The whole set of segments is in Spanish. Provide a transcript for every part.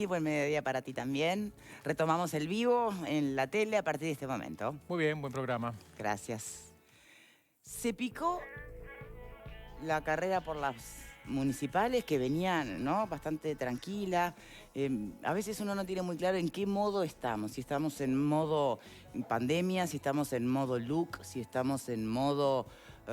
Y buen mediodía para ti también. Retomamos el vivo en la tele a partir de este momento. Muy bien, buen programa. Gracias. Se picó la carrera por las municipales que venían, ¿no?, bastante tranquila. A veces uno no tiene muy claro en qué modo estamos. Si estamos en modo pandemia, si estamos en modo look, si estamos en modo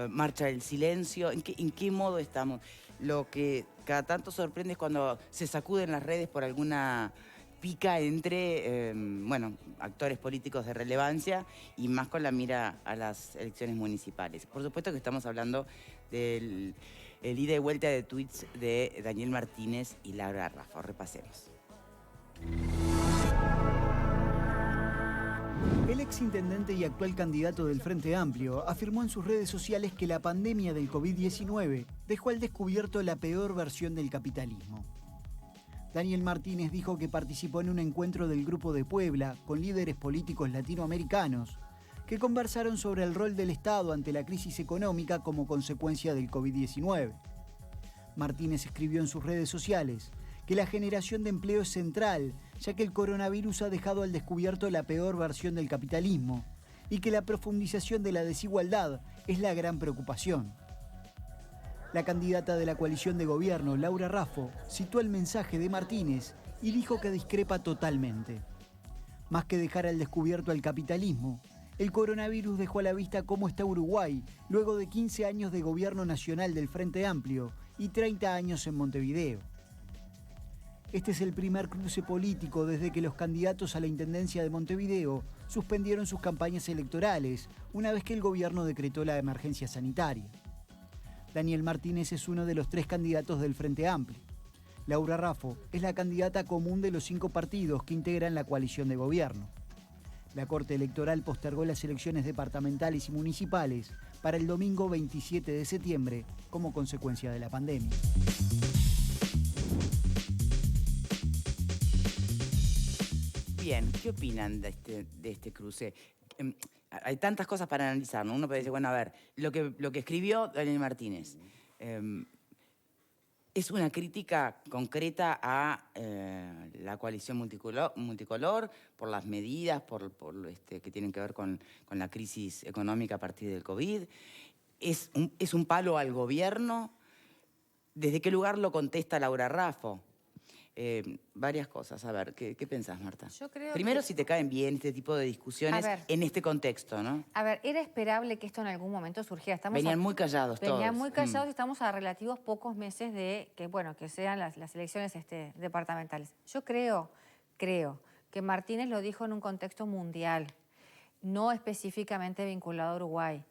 marcha del silencio. ¿En qué modo estamos? Lo que cada tanto sorprende es cuando se sacuden las redes por alguna pica entre, bueno, actores políticos de relevancia y más con la mira a las elecciones municipales. Por supuesto que estamos hablando del ida y vuelta de tweets de Daniel Martínez y Laura Raffo. Repasemos. El exintendente y actual candidato del Frente Amplio afirmó en sus redes sociales que la pandemia del COVID-19 dejó al descubierto la peor versión del capitalismo. Daniel Martínez dijo que participó en un encuentro del Grupo de Puebla con líderes políticos latinoamericanos que conversaron sobre el rol del Estado ante la crisis económica como consecuencia del COVID-19. Martínez escribió en sus redes sociales que la generación de empleo es central, ya que el coronavirus ha dejado al descubierto la peor versión del capitalismo y que la profundización de la desigualdad es la gran preocupación. La candidata de la coalición de gobierno, Laura Raffo, citó el mensaje de Martínez y dijo que discrepa totalmente. Más que dejar al descubierto al capitalismo, el coronavirus dejó a la vista cómo está Uruguay luego de 15 años de gobierno nacional del Frente Amplio y 30 años en Montevideo. Este es el primer cruce político desde que los candidatos a la Intendencia de Montevideo suspendieron sus campañas electorales una vez que el gobierno decretó la emergencia sanitaria. Daniel Martínez es uno de los 3 candidatos del Frente Amplio. Laura Raffo es la candidata común de los 5 partidos que integran la coalición de gobierno. La Corte Electoral postergó las elecciones departamentales y municipales para el domingo 27 de septiembre como consecuencia de la pandemia. Bien, ¿qué opinan de este cruce? Hay tantas cosas para analizar, ¿no? Uno puede decir, bueno, a ver, lo que escribió Daniel Martínez es una crítica concreta a la coalición multicolor por las medidas que tienen que ver con la crisis económica a partir del COVID. ¿Es un palo al gobierno? ¿Desde qué lugar lo contesta Laura Raffo? Varias cosas. A ver, ¿qué pensás, Marta? Yo creo Primero, que, si te caen bien este tipo de discusiones en este contexto, ¿no? a ver, era esperable que esto en algún momento surgiera. Venían muy callados todos. Venían muy callados y estamos a relativos pocos meses de que sean las elecciones departamentales. Yo creo que Martínez lo dijo en un contexto mundial, no específicamente vinculado a Uruguay.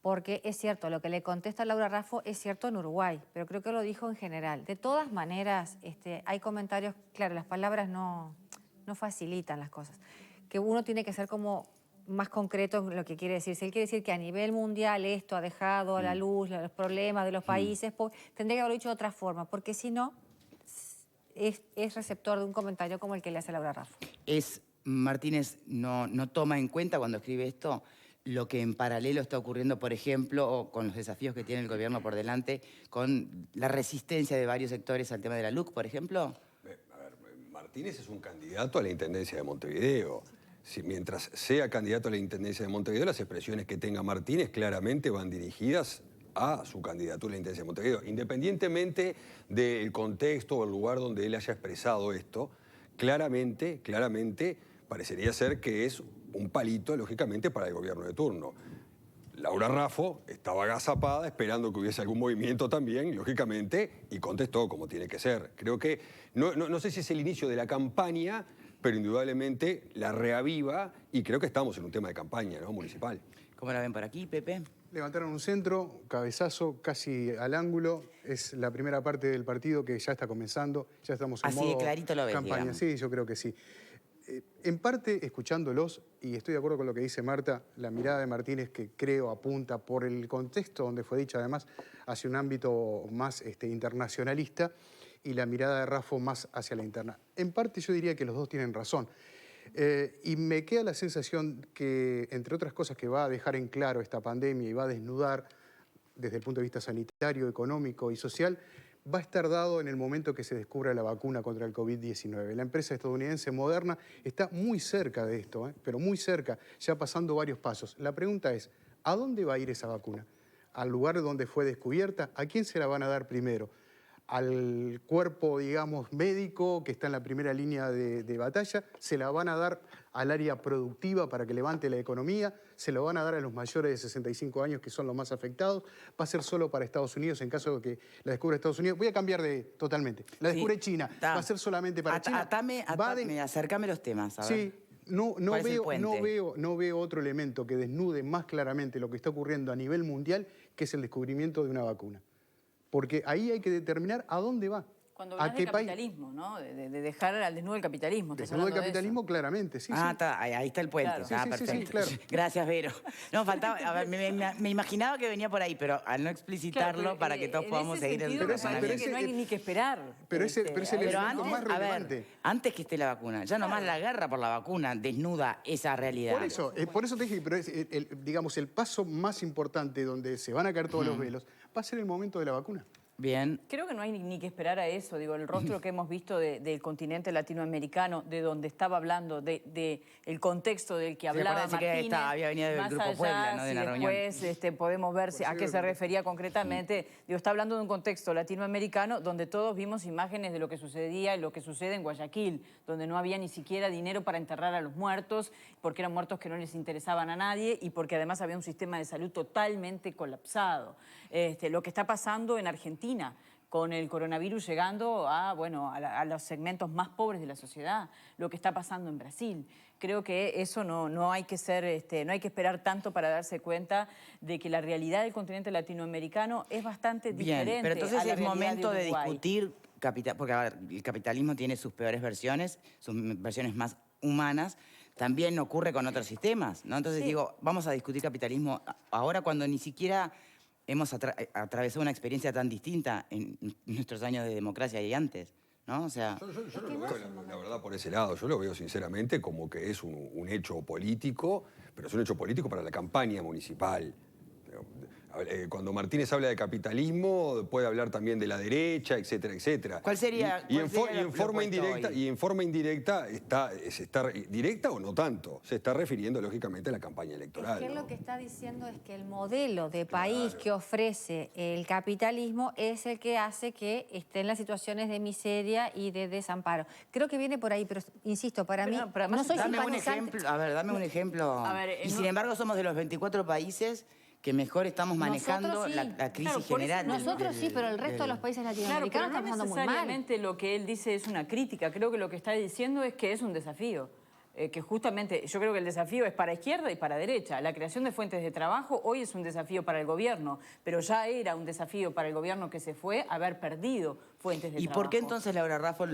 Porque es cierto, lo que le contesta Laura Raffo es cierto en Uruguay, pero creo que lo dijo en general. De todas maneras, hay comentarios, claro, las palabras no facilitan las cosas, que uno tiene que ser como más concreto en lo que quiere decir. Si él quiere decir que a nivel mundial esto ha dejado a la luz los problemas de los países, tendría que haberlo dicho de otra forma, porque si no, es receptor de un comentario como el que le hace Laura Raffo. Martínez no toma en cuenta cuando escribe esto lo que en paralelo está ocurriendo, por ejemplo, con los desafíos que tiene el gobierno por delante, con la resistencia de varios sectores al tema de la LUC, por ejemplo. A ver, Martínez es un candidato a la Intendencia de Montevideo. Si mientras sea candidato a la Intendencia de Montevideo, las expresiones que tenga Martínez claramente van dirigidas a su candidatura a la Intendencia de Montevideo. Independientemente del contexto o el lugar donde él haya expresado esto, claramente parecería ser que es un palito, lógicamente, para el gobierno de turno. Laura Raffo estaba agazapada esperando que hubiese algún movimiento también, lógicamente, y contestó como tiene que ser. Creo que, no sé si es el inicio de la campaña, pero indudablemente la reaviva y creo que estamos en un tema de campaña, ¿no?, municipal. ¿Cómo la ven por aquí, Pepe? Levantaron un centro, cabezazo, casi al ángulo. Es la primera parte del partido que ya está comenzando. Ya estamos en modo de clarito lo ves, campaña. digamos. Sí, yo creo que sí. En parte, escuchándolos, y estoy de acuerdo con lo que dice Marta, la mirada de Martínez, que creo apunta por el contexto donde fue dicha, además, hacia un ámbito más internacionalista, y la mirada de Raffo más hacia la interna. En parte yo diría que los dos tienen razón. Y me queda la sensación que, entre otras cosas que va a dejar en claro esta pandemia y va a desnudar desde el punto de vista sanitario, económico y social, va a estar dado en el momento que se descubra la vacuna contra el COVID-19. La empresa estadounidense Moderna está muy cerca de esto, pero muy cerca, ya pasando varios pasos. La pregunta es, ¿a dónde va a ir esa vacuna? ¿Al lugar donde fue descubierta? ¿A quién se la van a dar primero? ¿Al cuerpo, digamos, médico que está en la primera línea de batalla? ¿Se la van a dar al área productiva para que levante la economía? ¿Se lo van a dar a los mayores de 65 años que son los más afectados? ¿Va a ser solo para Estados Unidos en caso de que la descubra Estados Unidos? Voy a cambiar totalmente. La descubre China. ¿Va a ser solamente para China? Acércame los temas, a ver. Sí. No veo otro elemento que desnude más claramente lo que está ocurriendo a nivel mundial, que es el descubrimiento de una vacuna. Porque ahí hay que determinar a dónde va. Cuando hablas de capitalismo, ¿no? De dejar al desnudo el capitalismo. Desnudo el capitalismo, claramente, sí. Ahí está el puente. Claro. Perfecto. Sí, claro. Gracias, Vero. No, faltaba, a ver, me imaginaba que venía por ahí, pero al no explicitarlo, Claro, para que todos podamos seguir el razonamiento. Que no hay ni que esperar. Pero es el elemento más relevante. A ver, antes que esté la vacuna, ya nomás la guerra por la vacuna desnuda esa realidad. Por eso te dije, pero digamos, el paso más importante donde se van a caer todos los velos va a ser el momento de la vacuna. Bien. Creo que no hay ni que esperar a eso. Digo, el rostro que hemos visto del continente latinoamericano, de donde estaba hablando, del contexto del que hablaba Martínez. Que había venido del Grupo Puebla, ¿no? De una reunión. Después podemos ver a qué se refería concretamente. Digo, está hablando de un contexto latinoamericano donde todos vimos imágenes de lo que sucedía y lo que sucede en Guayaquil, donde no había ni siquiera dinero para enterrar a los muertos, porque eran muertos que no les interesaban a nadie y porque además había un sistema de salud totalmente colapsado. Lo que está pasando en Argentina, con el coronavirus llegando a los segmentos más pobres de la sociedad, lo que está pasando en Brasil. Creo que eso no hay que no hay que esperar tanto para darse cuenta de que la realidad del continente latinoamericano es bastante diferente. Pero entonces a la es momento de Uruguay. discutir, porque a ver, el capitalismo tiene sus peores versiones, sus versiones más humanas. También ocurre con otros sistemas, ¿no? Entonces digo, vamos a discutir capitalismo ahora cuando ni siquiera hemos atravesado una experiencia tan distinta en nuestros años de democracia y antes, ¿no? O sea... Yo no lo veo, la verdad, por ese lado. Yo lo veo sinceramente como que es un hecho político, pero es un hecho político para la campaña municipal. Cuando Martínez habla de capitalismo, puede hablar también de la derecha, etcétera, etcétera. ¿Cuál sería? Y en forma indirecta, directa o no tanto, se está refiriendo lógicamente a la campaña electoral. Es que lo que está diciendo es que el modelo de país que ofrece el capitalismo es el que hace que estén las situaciones de miseria y de desamparo. Creo que viene por ahí, pero insisto, para mí no soy dame un simpatizante. ejemplo, dame un ejemplo. Y sin embargo somos de los 24 países que mejor estamos manejando la crisis general. Nosotros sí, pero el resto de los países latinoamericanos están pasando muy mal. No necesariamente lo que él dice es una crítica. Creo que lo que está diciendo es que es un desafío. Que justamente, yo creo que el desafío es para izquierda y para derecha. La creación de fuentes de trabajo hoy es un desafío para el gobierno, pero ya era un desafío para el gobierno que se fue haber perdido fuentes de trabajo. ¿Y por qué entonces Laura Raffo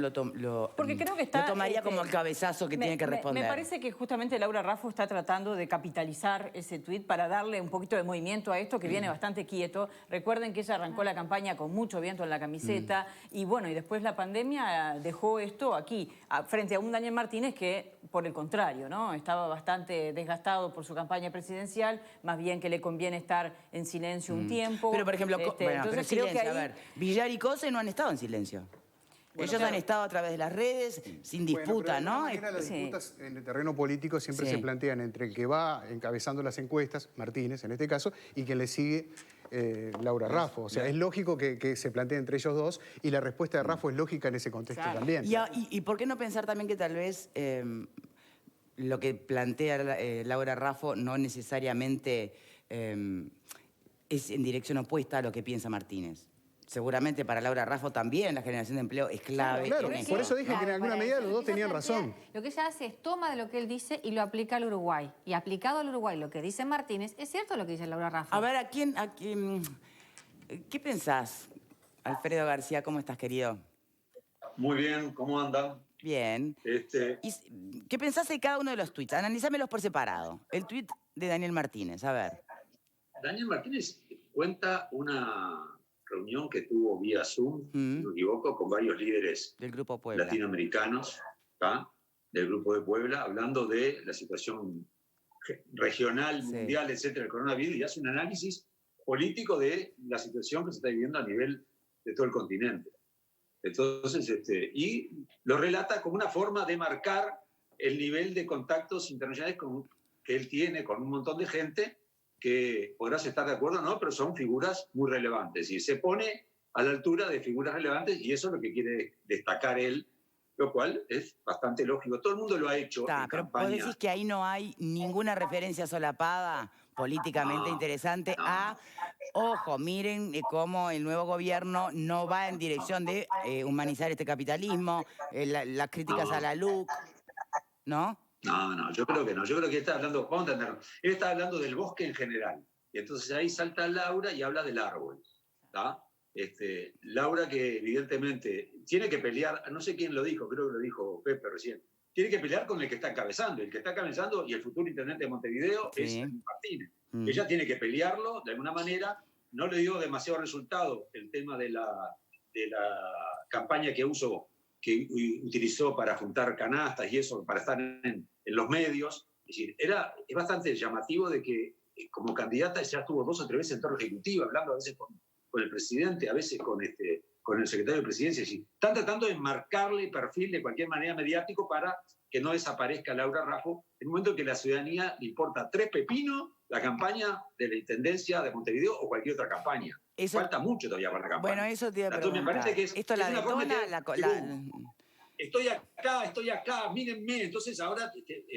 Porque creo que lo tomaría como el cabezazo que tiene que responder? Me parece que justamente Laura Raffo está tratando de capitalizar ese tuit para darle un poquito de movimiento a esto que viene bastante quieto. Recuerden que ella arrancó la campaña con mucho viento en la camiseta y bueno, y después la pandemia dejó esto aquí, frente a un Daniel Martínez que, por el contrario, ¿no? Estaba bastante desgastado por su campaña presidencial, más bien que le conviene estar en silencio un tiempo. Pero, por ejemplo, entonces creo que ahí... a ver, Villar y Cose no han estado en silencio. Ellos han estado a través de las redes, sin disputa, ¿no? Las disputas en el terreno político siempre se plantean entre el que va encabezando las encuestas, Martínez en este caso, y quien le sigue, Laura Raffo. O sea, es lógico que se plantee entre ellos dos y la respuesta de Raffo es lógica en ese contexto también. ¿Y por qué no pensar también que tal vez lo que plantea Laura Raffo no necesariamente es en dirección opuesta a lo que piensa Martínez? Seguramente para Laura Raffo también la generación de empleo es clave. Claro, por eso dije que en alguna medida los dos tenían razón. Lo que ella hace es toma de lo que él dice y lo aplica al Uruguay. Y aplicado al Uruguay lo que dice Martínez, es cierto lo que dice Laura Raffo. A ver, ¿qué pensás, Alfredo García? ¿Cómo estás, querido? Muy bien, ¿cómo andan? Bien. ¿Qué pensás de cada uno de los tuits? Analízamelos por separado. El tuit de Daniel Martínez, a ver. Daniel Martínez cuenta una reunión que tuvo vía Zoom, si no me equivoco, con varios líderes del Grupo Puebla, latinoamericanos, del Grupo de Puebla, hablando de la situación regional, mundial, etcétera, del coronavirus, y hace un análisis político de la situación que se está viviendo a nivel de todo el continente. Entonces, y lo relata como una forma de marcar el nivel de contactos internacionales que él tiene con un montón de gente que podrás estar de acuerdo o no, pero son figuras muy relevantes. Y se pone a la altura de figuras relevantes y eso es lo que quiere destacar él, lo cual es bastante lógico. Todo el mundo lo ha hecho en Pero campaña. vos decís que ahí no hay ninguna referencia solapada políticamente interesante a... Ojo, miren cómo el nuevo gobierno no va en dirección de humanizar este capitalismo, las críticas a la LUC, ¿no? No, yo creo que no. Yo creo que está hablando, vamos a entenderlo, él está hablando del bosque en general. Y entonces ahí salta Laura y habla del árbol. ¿Tá? Laura que evidentemente tiene que pelear, no sé quién lo dijo, creo que lo dijo Pepe recién, tiene que pelear con el que está encabezando. El que está encabezando y el futuro intendente de Montevideo es Daniel Martínez. Ella tiene que pelearlo de alguna manera. No le dio demasiado resultado el tema de la campaña que utilizó para juntar canastas y eso, para estar en los medios. Es decir, es bastante llamativo de que como candidata ya estuvo 2 o 3 veces en torno ejecutivo, hablando a veces con el presidente, a veces con el secretario de Presidencia. Es decir, están tratando de marcarle el perfil de cualquier manera mediático para que no desaparezca Laura Raffo en un momento que a la ciudadanía le importa 3 pepinos la campaña de la Intendencia de Montevideo o cualquier otra campaña. Falta mucho todavía para la campaña. Bueno, eso te iba a Entonces, preguntar. me parece que ¿Esto la detona? Estoy acá, mírenme. Entonces ahora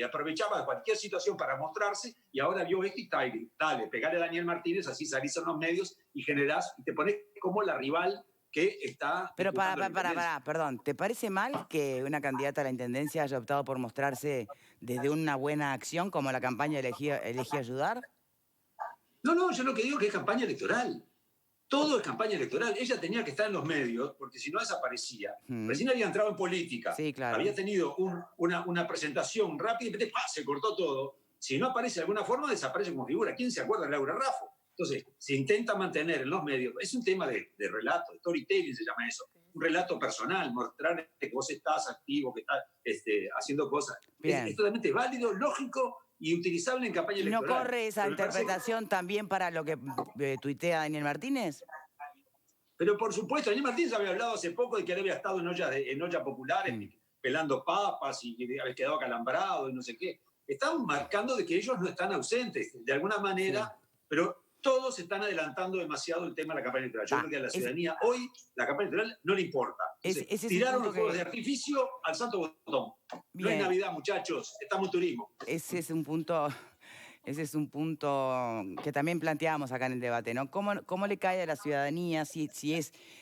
aprovechaba cualquier situación para mostrarse y ahora vio esto y dale, pegale a Daniel Martínez, así salís en los medios y generás, y te pones como la rival que está... Pero perdón, ¿te parece mal que una candidata a la Intendencia haya optado por mostrarse desde una buena acción como la campaña Elegí Ayudar? No, yo lo que digo es que es campaña electoral. Todo es campaña electoral. Ella tenía que estar en los medios porque si no desaparecía. Recién había entrado en política. Sí, claro. Había tenido una presentación rápida y se cortó todo. Si no aparece de alguna forma, desaparece como figura. ¿Quién se acuerda de Laura Raffo? Entonces, se intenta mantener en los medios. Es un tema de relato, storytelling se llama eso. Un relato personal, mostrar que vos estás activo, que estás haciendo cosas. Es totalmente válido, lógico y utilizable en campaña electoral. ¿Y no corre esa interpretación también para lo que tuitea Daniel Martínez? Pero por supuesto, Daniel Martínez había hablado hace poco de que él había estado en ollas populares, pelando papas y que había quedado acalambrado y no sé qué. Están marcando de que ellos no están ausentes, de alguna manera, pero todos están adelantando demasiado el tema de la campaña electoral. Yo creo que a la ciudadanía hoy la campaña electoral no le importa. Tiraron los fuegos de artificio al santo botón. No es Navidad, muchachos, estamos en turismo. Ese es un punto que también planteamos acá en el debate, ¿no? ¿Cómo le cae a la ciudadanía si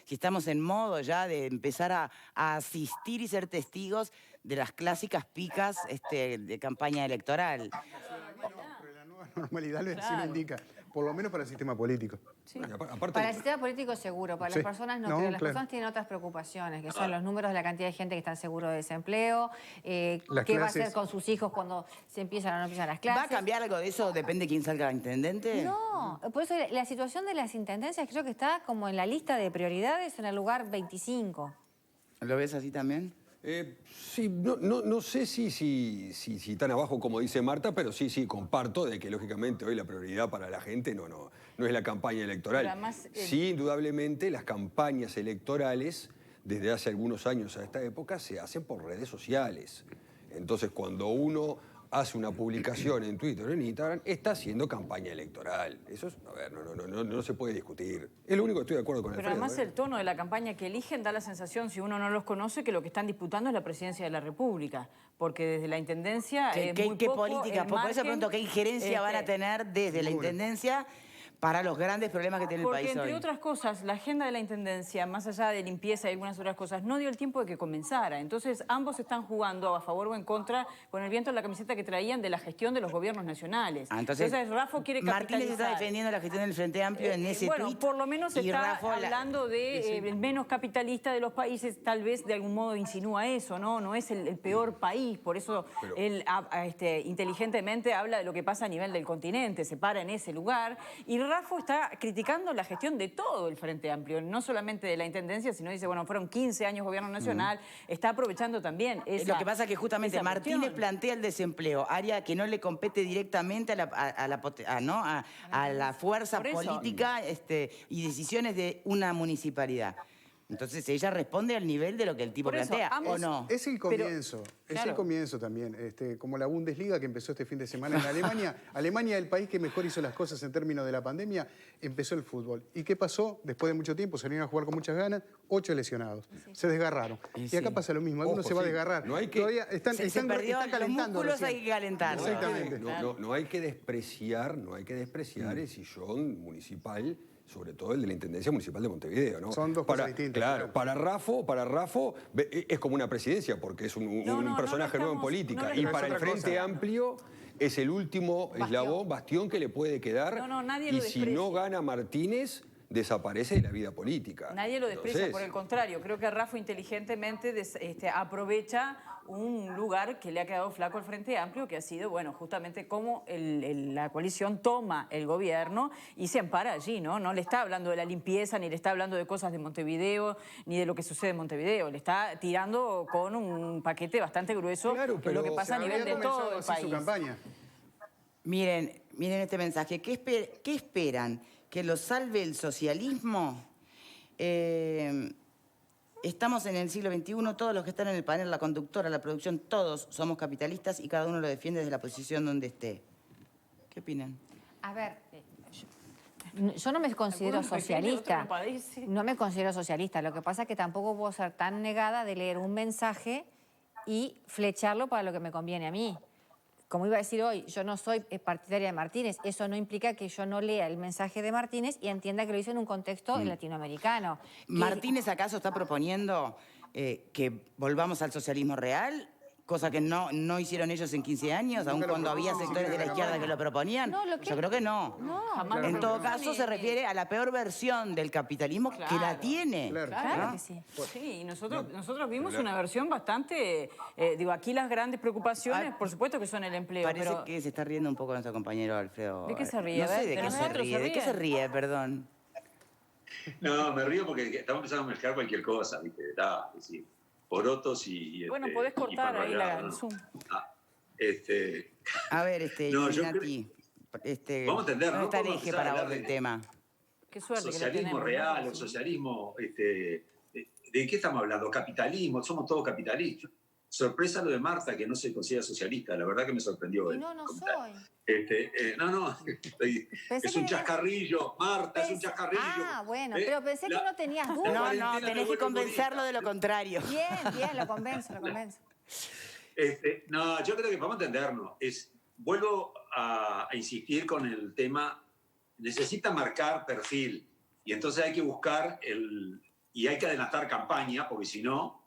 estamos en modo ya de empezar a asistir y ser testigos de las clásicas picas de campaña electoral? Pero la nueva normalidad sí lo indica, por lo menos para el sistema político. Sí. Para el sistema político seguro, para las personas no, pero las personas tienen otras preocupaciones, que son los números de la cantidad de gente que está en seguro de desempleo, qué va a hacer con sus hijos cuando se empiezan o no empiezan las clases. ¿Va a cambiar algo de eso? ¿Depende de quién salga intendente? No, por eso la situación de las intendencias creo que está como en la lista de prioridades en el lugar 25. ¿Lo ves así también? Sí, no sé si tan abajo como dice Marta, pero sí, comparto de que lógicamente hoy la prioridad para la gente no es la campaña electoral. Además, sí, indudablemente las campañas electorales desde hace algunos años a esta época se hacen por redes sociales. Entonces cuando uno hace una publicación en Twitter o en Instagram, está haciendo campaña electoral. Eso es, no se puede discutir. Es lo único que estoy de acuerdo con Alfredo. Pero además el tono de la campaña que eligen da la sensación, si uno no los conoce, que lo que están disputando es la presidencia de la República. Porque desde la Intendencia es muy poco política? Por eso pregunto, ¿qué injerencia van a tener desde la Intendencia para los grandes problemas que tiene el país hoy? Porque, entre otras cosas, la agenda de la Intendencia, más allá de limpieza y algunas otras cosas, no dio el tiempo de que comenzara. Entonces, ambos están jugando a favor o en contra con el viento en la camiseta que traían de la gestión de los gobiernos nacionales. Entonces Raffo quiere capitalizar. Martínez está defendiendo la gestión del Frente Amplio en ese tuit. Bueno, por lo menos está hablando de el menos capitalista de los países, tal vez de algún modo insinúa eso, ¿no? No es el peor país, por eso él inteligentemente habla de lo que pasa a nivel del continente, se para en ese lugar. Y Raffo está criticando la gestión de todo el Frente Amplio, no solamente de la Intendencia, sino dice, bueno, fueron 15 años gobierno nacional, está aprovechando también esa... Lo que pasa es que justamente Martínez plantea el desempleo, área que no le compete directamente a la fuerza política y decisiones de una municipalidad. Entonces ella responde al nivel de lo que el tipo Por eso, plantea, ambos- ¿o no? Es el comienzo, es claro. el comienzo también. Como la Bundesliga que empezó este fin de semana en Alemania. Alemania, el país que mejor hizo las cosas en términos de la pandemia, empezó el fútbol. ¿Y qué pasó? Después de mucho tiempo salieron a jugar con muchas ganas, 8 lesionados. Se desgarraron. Y acá pasa lo mismo, alguno Ojo, se va a sí. desgarrar. No hay que- Todavía están perdió los calentando músculos, recién. hay que calentarlos. Exactamente. No hay que despreciar, el sillón municipal, sobre todo el de la Intendencia Municipal de Montevideo, ¿no? Son dos cosas distintas, Claro, claro. para Rafo es como una presidencia, porque es un No, personaje no nuevo en estamos- política. no, Y pero es para el otra Frente cosa. Amplio es el último eslabón, bastión que le puede quedar. No, nadie y lo si desprecia. no gana Martínez, desaparece de la vida política. Nadie lo desprecia, Entonces, por el contrario. Creo que Rafa inteligentemente aprovecha un lugar que le ha quedado flaco al Frente Amplio, que ha sido, bueno, justamente cómo la coalición toma el gobierno y se ampara allí, ¿no? No le está hablando de la limpieza, ni le está hablando de cosas de Montevideo, ni de lo que sucede en Montevideo. Le está tirando con un paquete bastante grueso, Claro, que es lo que pero pasa a nivel de todo el así su país. campaña. Miren este mensaje. ¿Qué esperan? ¿Que lo salve el socialismo? Estamos en el siglo XXI, todos los que están en el panel, la conductora, la producción, todos somos capitalistas y cada uno lo defiende desde la posición donde esté. ¿Qué opinan? A ver, yo no me considero Algunos defienden, socialista. otros no padecen. No me considero socialista. Lo que pasa es que tampoco puedo ser tan negada de leer un mensaje y flecharlo para lo que me conviene a mí. Como iba a decir hoy, yo no soy partidaria de Martínez. Eso no implica que yo no lea el mensaje de Martínez y entienda que lo hizo en un contexto latinoamericano. Que- ¿Martínez acaso está proponiendo que volvamos al socialismo real? Cosa que no hicieron ellos en 15 años, aun lo cuando había propuso, sectores de la ni izquierda siquiera que lo proponían. No, lo que- Yo creo que no. No, Jamás En lo todo propuso caso, ni- se refiere a la peor versión del capitalismo que la Claro. tiene. Claro. claro ¿no? que sí. Sí, y nosotros vimos una versión bastante... aquí las grandes preocupaciones, por supuesto que son el empleo, Parece pero... que se está riendo un poco nuestro compañero Alfredo. ¿De qué se ríe? No A sé ver, de ¿de qué se nosotros ríe. se ¿De qué se ríe? ríe? Perdón. No, me río porque estamos empezando a mezclar cualquier cosa, ¿viste? Es decir, porotos y Bueno, este, podés y cortar pan ahí rallado, el ¿no? Zoom. Ah, A ver, No, yo Ignati, Vamos a entender, ¿dónde ¿no? está el Podemos eje empezar a para hablar vos del de- tema? Qué suerte que lo socialismo tenemos. real, ¿no? o socialismo, ¿de qué estamos hablando? Capitalismo, somos todos capitalistas. Sorpresa lo de Marta, que no se considera socialista, la verdad que me sorprendió. Y el no, no comentario. soy. No, Pensé es un que- chascarrillo, Marta, es un chascarrillo. Ah, bueno, ¿Eh? pero pensé que La- no tenías la dudas. No, cuarentena me tenés que vuelve convencerlo humorista. de lo contrario. Bien, lo convenzo, lo convenzo. No, yo creo que vamos a entendernos. Vuelvo a insistir con el tema, necesita marcar perfil y entonces hay que buscar y hay que adelantar campaña porque si no,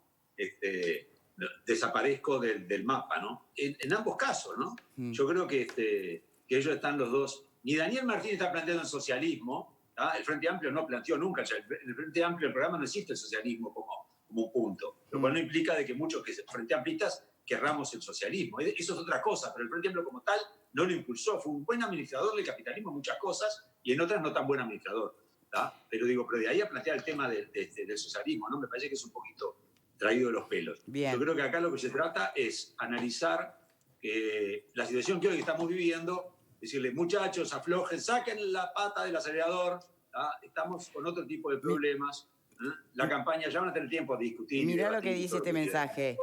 desaparezco del mapa, ¿no? En ambos casos, ¿no? Yo creo que ellos están los dos. Ni Daniel Martínez está planteando el socialismo, ¿tá? El Frente Amplio no planteó nunca, en el Frente Amplio el programa no existe el socialismo como un punto, lo cual no implica de que muchos Frente Amplistas querramos el socialismo. Eso es otra cosa, pero el Frente Amplio como tal no lo impulsó. Fue un buen administrador del capitalismo en muchas cosas y en otras no tan buen administrador. ¿Tá? Pero de ahí a plantear el tema del socialismo, ¿no? Me parece que es un poquito traído de los pelos. Bien. Yo creo que acá lo que se trata es analizar la situación que hoy estamos viviendo, decirle, muchachos, aflojen, saquen la pata del acelerador, ¿tá? Estamos con otro tipo de problemas. La campaña, ya van a tener tiempo de discutir. Mirá lo debatir que y dice todo este lo que quieran. mensaje.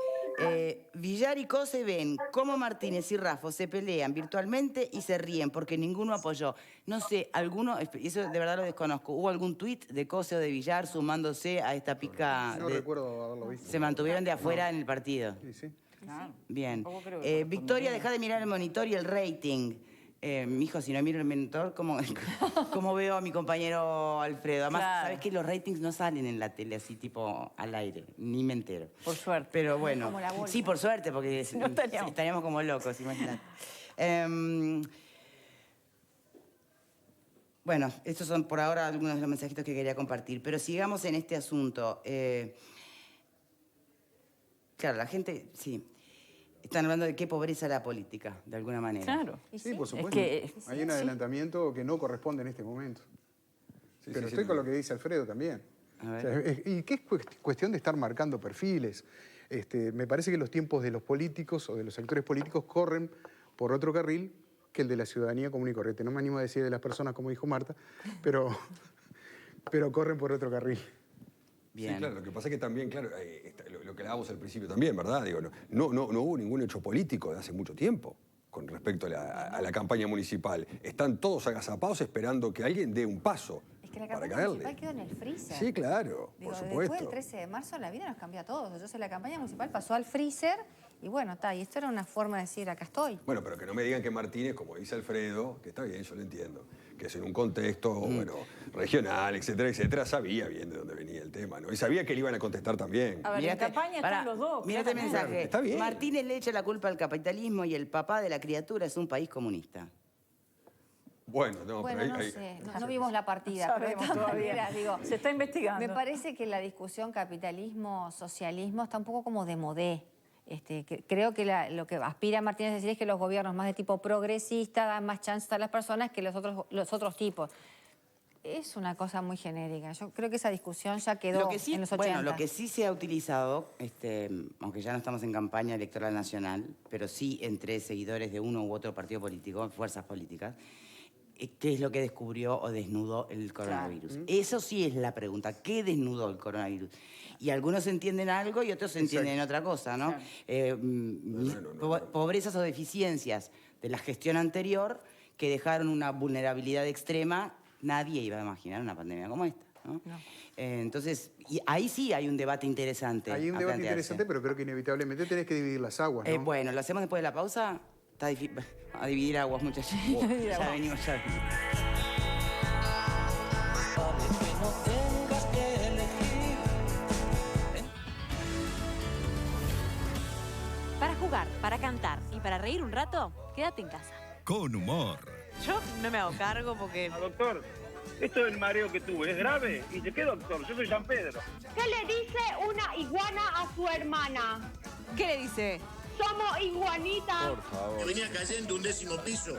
Villar y Cose ven cómo Martínez y Raffo se pelean virtualmente y se ríen porque ninguno apoyó. No sé, alguno, eso de verdad lo desconozco, ¿hubo algún tuit de Cose o de Villar sumándose a esta pica? No recuerdo haberlo visto. Se mantuvieron de afuera en el partido. Sí, sí. Claro. Bien. Tampoco creo que Victoria, deja de mirar el monitor y el rating. Mijo, si no miro el monitor, ¿cómo veo a mi compañero Alfredo? Además, Claro. sabes que los ratings no salen en la tele así tipo al aire, ni me entero. Por suerte. Pero bueno, Como la bolsa. sí, por suerte, porque No estaríamos. estaríamos como locos, imagínate. Bueno, estos son por ahora algunos de los mensajitos que quería compartir, pero sigamos en este asunto. Claro, la gente, sí, están hablando de qué pobreza la política, de alguna manera. Claro. Sí, por supuesto. que- Hay un adelantamiento que no corresponde en este momento. Sí, Pero sí, estoy sí. con lo que dice Alfredo también. A ver. O sea, y que es cuestión de estar marcando perfiles. Me parece que los tiempos de los políticos o de los sectores políticos corren por otro carril que el de la ciudadanía común y corriente. No me animo a decir de las personas, como dijo Marta, pero corren por otro carril. Bien. Sí, claro, lo que pasa es que también, claro, lo que hablábamos al principio también, ¿verdad? Digo, no hubo ningún hecho político de hace mucho tiempo con respecto a la campaña municipal. Están todos agazapados esperando que alguien dé un paso Es que la para campaña caerle. municipal quedó en el freezer. Sí, claro, Digo, por después supuesto. del 13 de marzo la vida nos cambió a todos. Entonces la campaña municipal pasó al freezer y bueno, está. Y esto era una forma de decir, acá estoy. Bueno, pero que no me digan que Martínez, como dice Alfredo, que está bien, yo lo entiendo, que es en un contexto, bueno, regional, etcétera, etcétera, sabía bien de dónde venía el tema, ¿no? Y sabía que le iban a contestar también. A ver, Mirá en campaña pará, están los dos. Mirá este claramente. mensaje. Está bien. Martínez le echa la culpa al capitalismo y el papá de la criatura es un país comunista. Bueno, no, Bueno, pero no ahí- sé, no vimos la partida. No pero de sabemos todas todavía. maneras, digo, Se está investigando. me parece que la discusión capitalismo-socialismo está un poco como de modé. Creo que lo que aspira Martínez a decir es que los gobiernos más de tipo progresista dan más chances a las personas que los otros tipos. Es una cosa muy genérica. Yo creo que esa discusión ya quedó Lo que sí, en los 80. bueno, lo que sí se ha utilizado, aunque ya no estamos en campaña electoral nacional, pero sí entre seguidores de uno u otro partido político, fuerzas políticas, ¿qué es lo que descubrió o desnudó el coronavirus? Eso sí es la pregunta. ¿Qué desnudó el coronavirus? Y algunos entienden algo y otros entienden otra cosa, ¿no? Pobrezas o deficiencias de la gestión anterior que dejaron una vulnerabilidad extrema. Nadie iba a imaginar una pandemia como esta, ¿no? Entonces, y ahí sí hay un debate interesante. Hay un a debate plantearse. interesante, pero creo que inevitablemente tenés que dividir las aguas, ¿no? Bueno, ¿lo hacemos después de la pausa? Está difícil. A dividir aguas, muchachos. Ya venimos, ya venimos. Para jugar, para cantar y para reír un rato, quédate en casa. Con humor. Yo no me hago cargo porque... Doctor, esto del mareo que tuve es grave. ¿Y de qué, doctor? Yo soy San Pedro. ¿Qué le dice una iguana a su hermana? ¿Qué le dice? Somos iguanitas. Por favor. Venía cayendo un 10º piso.